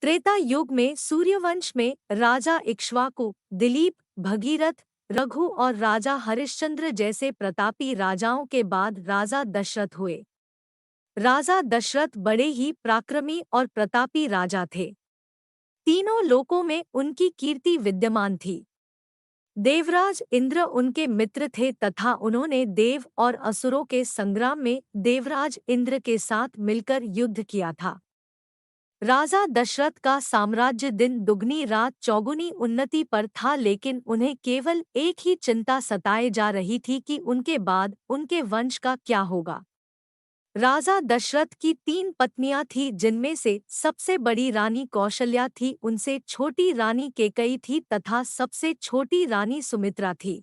त्रेता युग में सूर्यवंश में राजा इक्ष्वाकु, दिलीप, भगीरथ, रघु और राजा हरिश्चंद्र जैसे प्रतापी राजाओं के बाद राजा दशरथ हुए। राजा दशरथ बड़े ही पराक्रमी और प्रतापी राजा थे। तीनों लोकों में उनकी कीर्ति विद्यमान थी। देवराज इंद्र उनके मित्र थे तथा उन्होंने देव और असुरों के संग्राम में देवराज इंद्र के साथ मिलकर युद्ध किया था। राजा दशरथ का साम्राज्य दिन दुगनी रात चौगुनी उन्नति पर था, लेकिन उन्हें केवल एक ही चिंता सताए जा रही थी कि उनके बाद उनके वंश का क्या होगा। राजा दशरथ की 3 पत्नियां थीं, जिनमें से सबसे बड़ी रानी कौशल्या थी, उनसे छोटी रानी केकई थी तथा सबसे छोटी रानी सुमित्रा थी।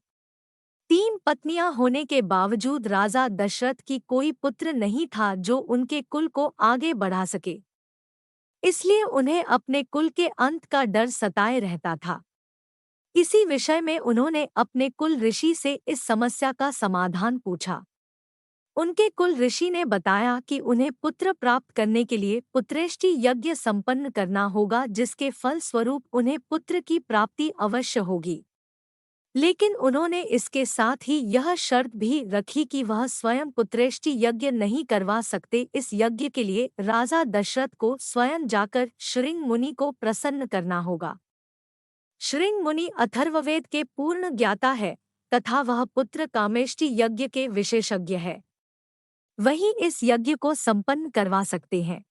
3 पत्नियां होने के बावजूद राजा दशरथ की कोई पुत्र नहीं था जो उनके कुल को आगे बढ़ा सके। इसलिए उन्हें अपने कुल के अंत का डर सताए रहता था। इसी विषय में उन्होंने अपने कुल ऋषि से इस समस्या का समाधान पूछा। उनके कुल ऋषि ने बताया कि उन्हें पुत्र प्राप्त करने के लिए पुत्रेष्टि यज्ञ संपन्न करना होगा, जिसके फल स्वरूप उन्हें पुत्र की प्राप्ति अवश्य होगी। लेकिन उन्होंने इसके साथ ही यह शर्त भी रखी कि वह स्वयं पुत्रेष्टि यज्ञ नहीं करवा सकते। इस यज्ञ के लिए राजा दशरथ को स्वयं जाकर श्रृंग मुनि को प्रसन्न करना होगा। श्रृंग मुनि अथर्ववेद के पूर्ण ज्ञाता है तथा वह पुत्र कामेष्टि यज्ञ के विशेषज्ञ है। वही इस यज्ञ को संपन्न करवा सकते हैं।